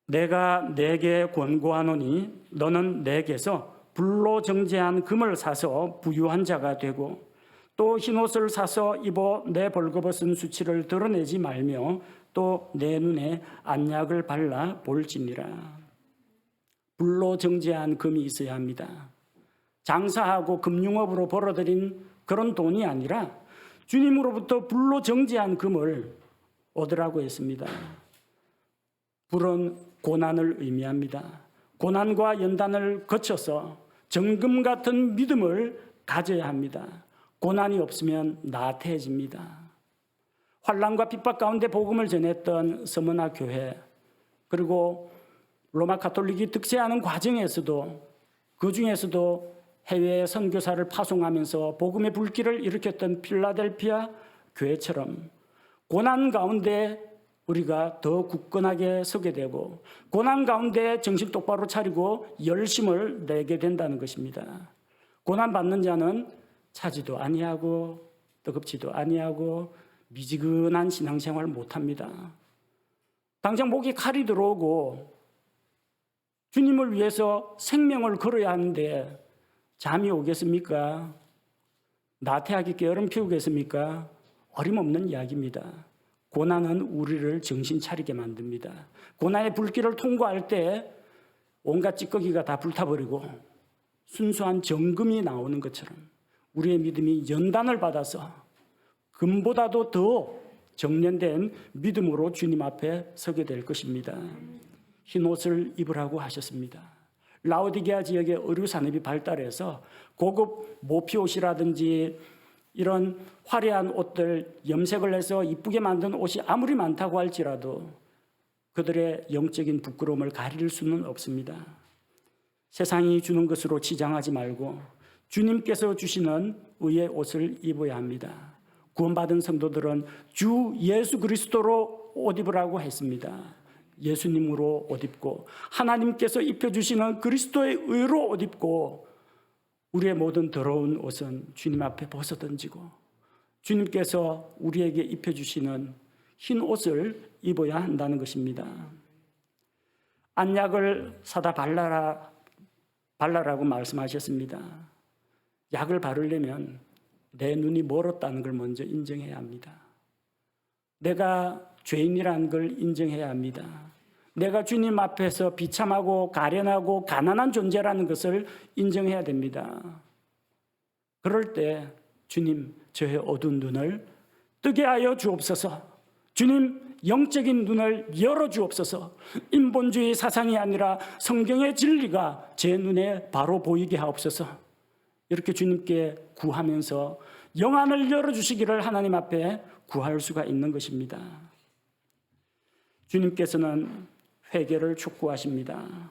내가 내게 권고하노니 너는 내게서 불로 정제한 금을 사서 부유한 자가 되고 또 흰옷을 사서 입어 내 벌거벗은 수치를 드러내지 말며 또 내 눈에 안약을 발라 볼지니라. 불로 정제한 금이 있어야 합니다. 장사하고 금융업으로 벌어들인 그런 돈이 아니라 주님으로부터 불로 정제한 금을 얻으라고 했습니다. 불은 고난을 의미합니다. 고난과 연단을 거쳐서 정금 같은 믿음을 가져야 합니다. 고난이 없으면 나태해집니다. 환난과 핍박 가운데 복음을 전했던 서머나 교회, 그리고 로마 가톨릭이 득세하는 과정에서도 그 중에서도 해외 선교사를 파송하면서 복음의 불길을 일으켰던 필라델피아 교회처럼 고난 가운데 우리가 더 굳건하게 서게 되고 고난 가운데 정신 똑바로 차리고 열심을 내게 된다는 것입니다. 고난 받는 자는 차지도 아니하고 뜨겁지도 아니하고 미지근한 신앙생활 못합니다. 당장 목에 칼이 들어오고 주님을 위해서 생명을 걸어야 하는데 잠이 오겠습니까? 나태하게 게으름 피우겠습니까? 어림없는 이야기입니다. 고난은 우리를 정신 차리게 만듭니다. 고난의 불길을 통과할 때 온갖 찌꺼기가 다 불타버리고 순수한 정금이 나오는 것처럼 우리의 믿음이 연단을 받아서 금보다도 더 정련된 믿음으로 주님 앞에 서게 될 것입니다. 흰옷을 입으라고 하셨습니다. 라오디게아 지역의 의류 산업이 발달해서 고급 모피옷이라든지 이런 화려한 옷들, 염색을 해서 이쁘게 만든 옷이 아무리 많다고 할지라도 그들의 영적인 부끄러움을 가릴 수는 없습니다. 세상이 주는 것으로 치장하지 말고 주님께서 주시는 의의 옷을 입어야 합니다. 구원받은 성도들은 주 예수 그리스도로 옷 입으라고 했습니다. 예수님으로 옷 입고 하나님께서 입혀주시는 그리스도의 의로 옷 입고 우리의 모든 더러운 옷은 주님 앞에 벗어던지고 주님께서 우리에게 입혀주시는 흰 옷을 입어야 한다는 것입니다. 안약을 사다 발라라고 말씀하셨습니다. 약을 바르려면 내 눈이 멀었다는 걸 먼저 인정해야 합니다. 내가 죄인이라는 걸 인정해야 합니다. 내가 주님 앞에서 비참하고 가련하고 가난한 존재라는 것을 인정해야 됩니다. 그럴 때 주님, 저의 어두운 눈을 뜨게 하여 주옵소서. 주님, 영적인 눈을 열어주옵소서. 인본주의 사상이 아니라 성경의 진리가 제 눈에 바로 보이게 하옵소서. 이렇게 주님께 구하면서 영안을 열어주시기를 하나님 앞에 구할 수가 있는 것입니다. 주님께서는 회개를 촉구하십니다.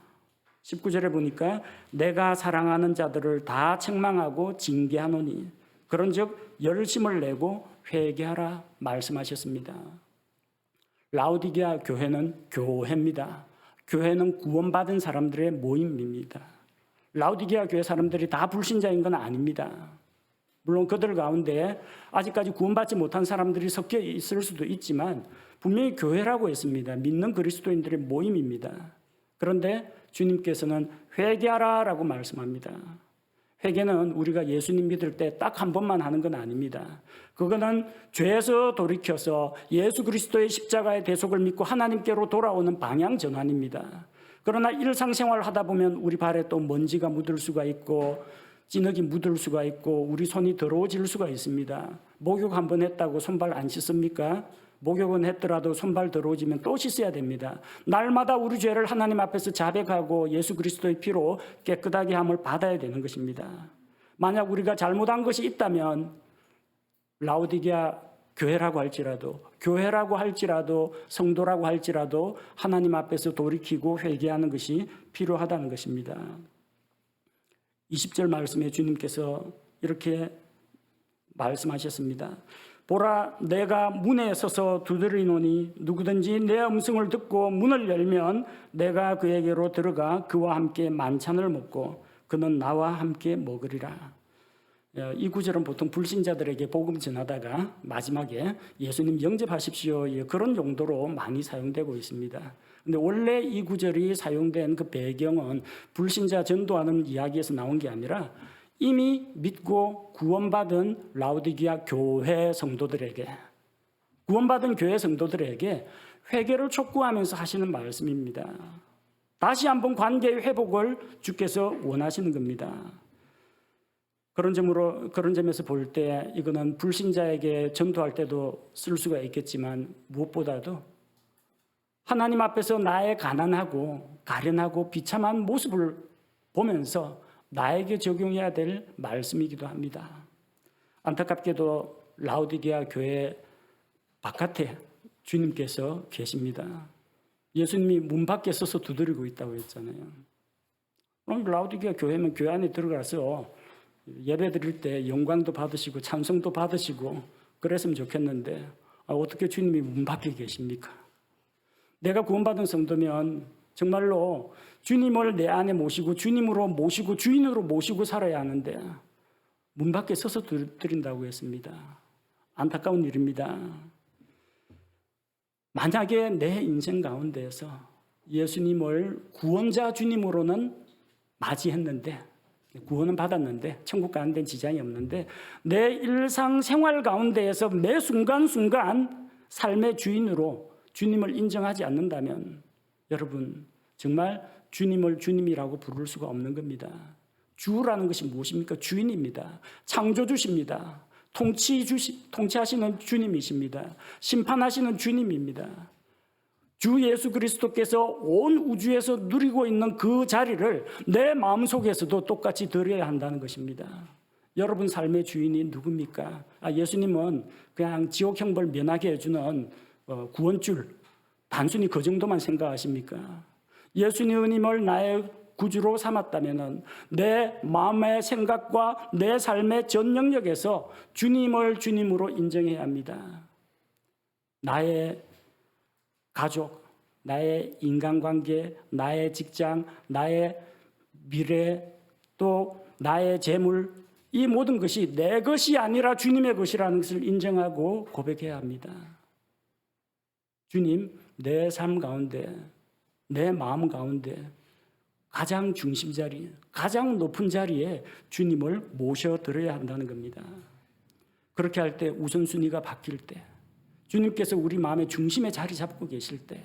19절에 보니까 내가 사랑하는 자들을 다 책망하고 징계하노니 그런즉 열심을 내고 회개하라 말씀하셨습니다. 라오디게아 교회는 교회입니다. 교회는 구원받은 사람들의 모임입니다. 라오디게아 교회 사람들이 다 불신자인 건 아닙니다. 물론 그들 가운데 아직까지 구원받지 못한 사람들이 섞여 있을 수도 있지만 분명히 교회라고 했습니다. 믿는 그리스도인들의 모임입니다. 그런데 주님께서는 회개하라라고 말씀합니다. 회개는 우리가 예수님 믿을 때 딱 한 번만 하는 건 아닙니다. 그거는 죄에서 돌이켜서 예수 그리스도의 십자가의 대속을 믿고 하나님께로 돌아오는 방향 전환입니다. 그러나 일상생활을 하다 보면 우리 발에 또 먼지가 묻을 수가 있고 찌꺼기 묻을 수가 있고 우리 손이 더러워질 수가 있습니다. 목욕 한 번 했다고 손발 안 씻습니까? 목욕은 했더라도 손발 더러워지면 또 씻어야 됩니다. 날마다 우리 죄를 하나님 앞에서 자백하고 예수 그리스도의 피로 깨끗하게 함을 받아야 되는 것입니다. 만약 우리가 잘못한 것이 있다면 라오디게아 교회라고 할지라도 성도라고 할지라도 하나님 앞에서 돌이키고 회개하는 것이 필요하다는 것입니다. 20절 말씀에 주님께서 이렇게 말씀하셨습니다. 보라, 내가 문에 서서 두드리노니 누구든지 내 음성을 듣고 문을 열면 내가 그에게로 들어가 그와 함께 만찬을 먹고 그는 나와 함께 먹으리라. 이 구절은 보통 불신자들에게 복음 전하다가 마지막에 예수님 영접하십시오, 그런 용도로 많이 사용되고 있습니다. 근데 원래 이 구절이 사용된 그 배경은 불신자 전도하는 이야기에서 나온 게 아니라 이미 믿고 구원받은 라오디게아 교회 성도들에게, 구원받은 교회 성도들에게 회개를 촉구하면서 하시는 말씀입니다. 다시 한번 관계의 회복을 주께서 원하시는 겁니다. 그런 점에서 볼 때 이거는 불신자에게 전도할 때도 쓸 수가 있겠지만 무엇보다도 하나님 앞에서 나의 가난하고 가련하고 비참한 모습을 보면서 나에게 적용해야 될 말씀이기도 합니다. 안타깝게도 라오디게아 교회 바깥에 주님께서 계십니다. 예수님이 문 밖에 서서 두드리고 있다고 했잖아요. 그럼 라오디게아 교회면 교회 안에 들어가서 예배 드릴 때 영광도 받으시고 찬송도 받으시고 그랬으면 좋겠는데 어떻게 주님이 문 밖에 계십니까? 내가 구원받은 성도면 정말로 주님을 내 안에 모시고 주님으로 모시고 주인으로 모시고 살아야 하는데 문 밖에 서서 드린다고 했습니다. 안타까운 일입니다. 만약에 내 인생 가운데에서 예수님을 구원자 주님으로는 맞이했는데 구원은 받았는데 천국 가는 데는 지장이 없는데 내 일상생활 가운데에서 매 순간순간 삶의 주인으로 주님을 인정하지 않는다면 여러분 정말 주님을 주님이라고 부를 수가 없는 겁니다. 주라는 것이 무엇입니까? 주인입니다. 창조주십니다. 통치하시는 주님이십니다. 심판하시는 주님입니다. 주 예수 그리스도께서 온 우주에서 누리고 있는 그 자리를 내 마음속에서도 똑같이 드려야 한다는 것입니다. 여러분 삶의 주인이 누굽니까? 예수님은 그냥 지옥 형벌 면하게 해주는 구원줄, 단순히 그 정도만 생각하십니까? 예수님을 나의 구주로 삼았다면 내 마음의 생각과 내 삶의 전 영역에서 주님을 주님으로 인정해야 합니다. 나의 가족, 나의 인간관계, 나의 직장, 나의 미래, 또 나의 재물, 이 모든 것이 내 것이 아니라 주님의 것이라는 것을 인정하고 고백해야 합니다. 주님, 내 삶 가운데, 내 마음 가운데 가장 중심 자리, 가장 높은 자리에 주님을 모셔드려야 한다는 겁니다. 그렇게 할 때 우선순위가 바뀔 때, 주님께서 우리 마음의 중심에 자리 잡고 계실 때,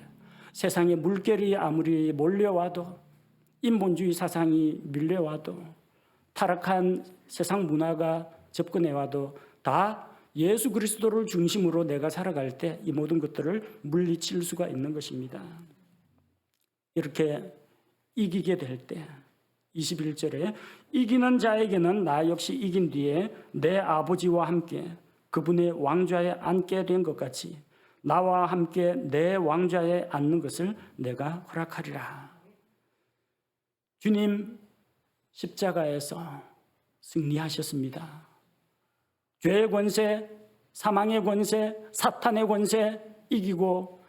세상의 물결이 아무리 몰려와도, 인본주의 사상이 밀려와도, 타락한 세상 문화가 접근해와도 다 예수 그리스도를 중심으로 내가 살아갈 때 이 모든 것들을 물리칠 수가 있는 것입니다. 이렇게 이기게 될 때 21절에 이기는 자에게는 나 역시 이긴 뒤에 내 아버지와 함께 그분의 왕좌에 앉게 된 것 같이 나와 함께 내 왕좌에 앉는 것을 내가 허락하리라. 주님 십자가에서 승리하셨습니다. 죄의 권세, 사망의 권세, 사탄의 권세 이기고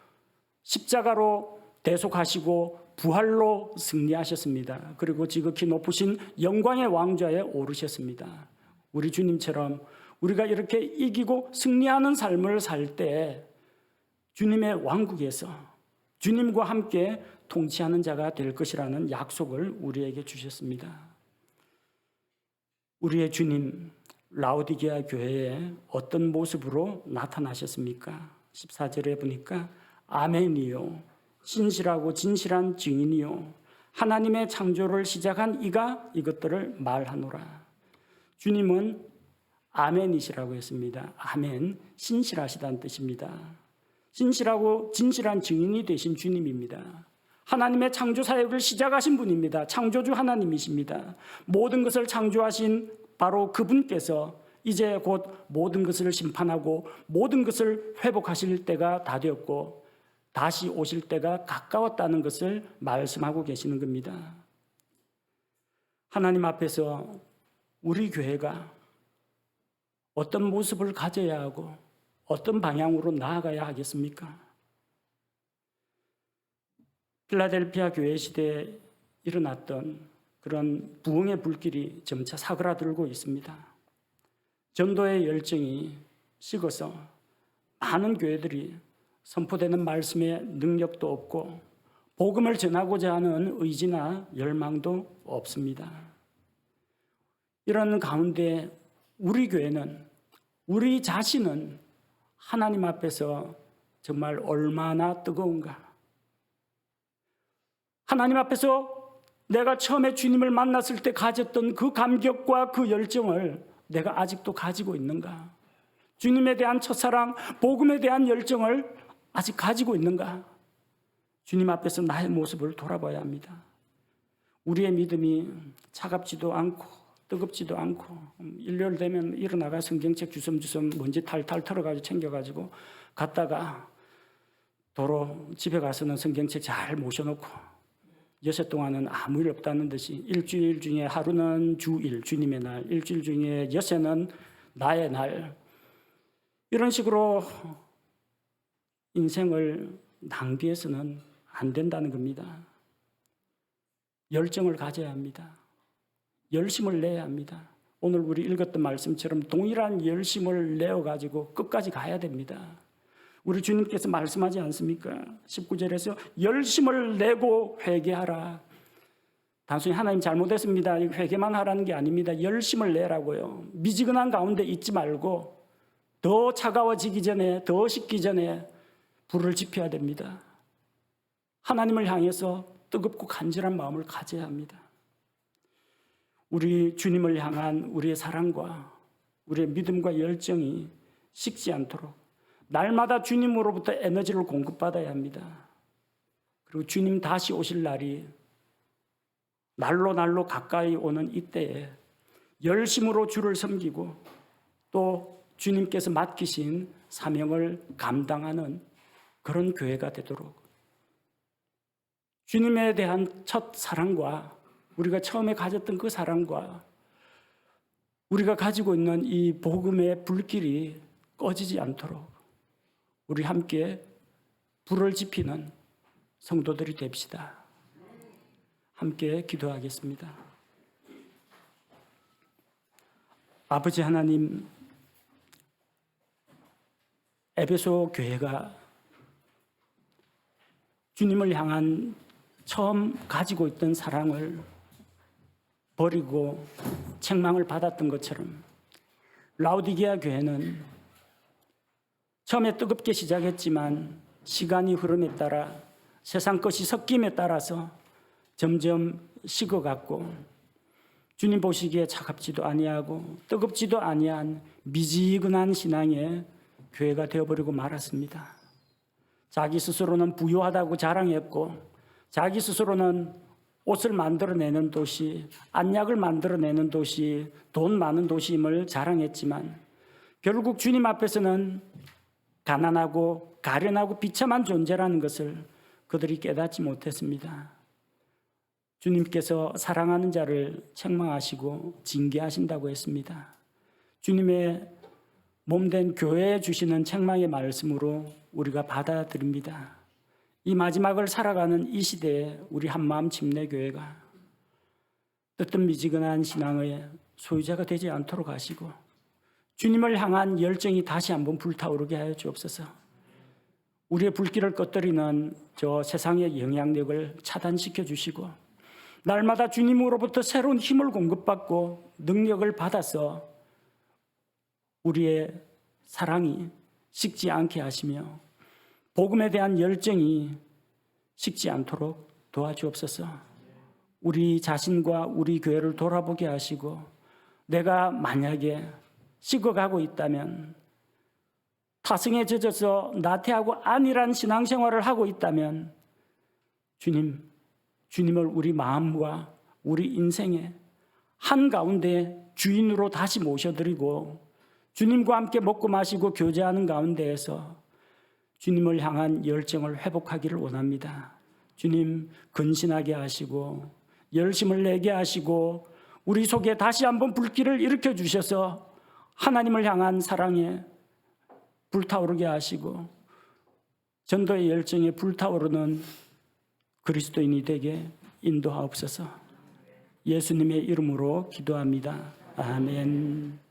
십자가로 대속하시고 부활로 승리하셨습니다. 그리고 지극히 높으신 영광의 왕좌에 오르셨습니다. 우리 주님처럼 우리가 이렇게 이기고 승리하는 삶을 살 때 주님의 왕국에서 주님과 함께 통치하는 자가 될 것이라는 약속을 우리에게 주셨습니다. 우리의 주님 라오디게아 교회에 어떤 모습으로 나타나셨습니까? 14절에 보니까 아멘이요 신실하고 진실한 증인이요 하나님의 창조를 시작한 이가 이것들을 말하노라. 주님은 아멘이시라고 했습니다. 아멘, 신실하시다는 뜻입니다. 신실하고 진실한 증인이 되신 주님입니다. 하나님의 창조 사역을 시작하신 분입니다. 창조주 하나님이십니다. 모든 것을 창조하신 바로 그분께서 이제 곧 모든 것을 심판하고 모든 것을 회복하실 때가 다 되었고 다시 오실 때가 가까웠다는 것을 말씀하고 계시는 겁니다. 하나님 앞에서 우리 교회가 어떤 모습을 가져야 하고 어떤 방향으로 나아가야 하겠습니까? 필라델피아 교회 시대에 일어났던 그런 부흥의 불길이 점차 사그라들고 있습니다. 전도의 열정이 식어서 많은 교회들이 선포되는 말씀에 능력도 없고 복음을 전하고자 하는 의지나 열망도 없습니다. 이런 가운데 우리 교회는, 우리 자신은 하나님 앞에서 정말 얼마나 뜨거운가. 하나님 앞에서 내가 처음에 주님을 만났을 때 가졌던 그 감격과 그 열정을 내가 아직도 가지고 있는가? 주님에 대한 첫사랑, 복음에 대한 열정을 아직 가지고 있는가? 주님 앞에서 나의 모습을 돌아봐야 합니다. 우리의 믿음이 차갑지도 않고 뜨겁지도 않고 일요일 되면 일어나가 성경책 주섬주섬 먼지 탈탈 털어가지고 챙겨가지고 갔다가 도로 집에 가서는 성경책 잘 모셔놓고 여섯 동안은 아무 일 없다는 듯이 일주일 중에 하루는 주일, 주님의 날, 일주일 중에 여섯은 나의 날, 이런 식으로 인생을 낭비해서는 안 된다는 겁니다. 열정을 가져야 합니다. 열심을 내야 합니다. 오늘 우리 읽었던 말씀처럼 동일한 열심을 내어가지고 끝까지 가야 됩니다. 우리 주님께서 말씀하지 않습니까? 19절에서 열심을 내고 회개하라. 단순히 하나님 잘못했습니다, 회개만 하라는 게 아닙니다. 열심을 내라고요. 미지근한 가운데 있지 말고 더 차가워지기 전에, 더 식기 전에 불을 지펴야 됩니다. 하나님을 향해서 뜨겁고 간절한 마음을 가져야 합니다. 우리 주님을 향한 우리의 사랑과 우리의 믿음과 열정이 식지 않도록 날마다 주님으로부터 에너지를 공급받아야 합니다. 그리고 주님 다시 오실 날이 날로 가까이 오는 이때에 열심으로 주를 섬기고 또 주님께서 맡기신 사명을 감당하는 그런 교회가 되도록 주님에 대한 첫 사랑과 우리가 처음에 가졌던 그 사랑과 우리가 가지고 있는 이 복음의 불길이 꺼지지 않도록 우리 함께 불을 지피는 성도들이 됩시다. 함께 기도하겠습니다. 아버지 하나님, 에베소 교회가 주님을 향한 처음 가지고 있던 사랑을 버리고 책망을 받았던 것처럼 라오디게아 교회는 처음에 뜨겁게 시작했지만 시간이 흐름에 따라 세상 것이 섞임에 따라서 점점 식어갔고 주님 보시기에 차갑지도 아니하고 뜨겁지도 아니한 미지근한 신앙의 교회가 되어버리고 말았습니다. 자기 스스로는 부유하다고 자랑했고 자기 스스로는 옷을 만들어내는 도시, 안약을 만들어내는 도시, 돈 많은 도시임을 자랑했지만 결국 주님 앞에서는 가난하고 가련하고 비참한 존재라는 것을 그들이 깨닫지 못했습니다. 주님께서 사랑하는 자를 책망하시고 징계하신다고 했습니다. 주님의 몸된 교회에 주시는 책망의 말씀으로 우리가 받아들입니다. 이 마지막을 살아가는 이 시대에 우리 한마음 침례교회가 뜨뜻미지근한 신앙의 소유자가 되지 않도록 하시고 주님을 향한 열정이 다시 한번 불타오르게 하여 주옵소서. 우리의 불길을 꺼뜨리는 저 세상의 영향력을 차단시켜 주시고 날마다 주님으로부터 새로운 힘을 공급받고 능력을 받아서 우리의 사랑이 식지 않게 하시며 복음에 대한 열정이 식지 않도록 도와주옵소서. 우리 자신과 우리 교회를 돌아보게 하시고 내가 만약에 식어가고 있다면 타성에 젖어서 나태하고 안일한 신앙생활을 하고 있다면 주님을 우리 마음과 우리 인생의 한가운데 주인으로 다시 모셔드리고 주님과 함께 먹고 마시고 교제하는 가운데에서 주님을 향한 열정을 회복하기를 원합니다. 주님 근신하게 하시고 열심을 내게 하시고 우리 속에 다시 한번 불길을 일으켜 주셔서 하나님을 향한 사랑에 불타오르게 하시고 전도의 열정에 불타오르는 그리스도인이 되게 인도하옵소서. 예수님의 이름으로 기도합니다. 아멘.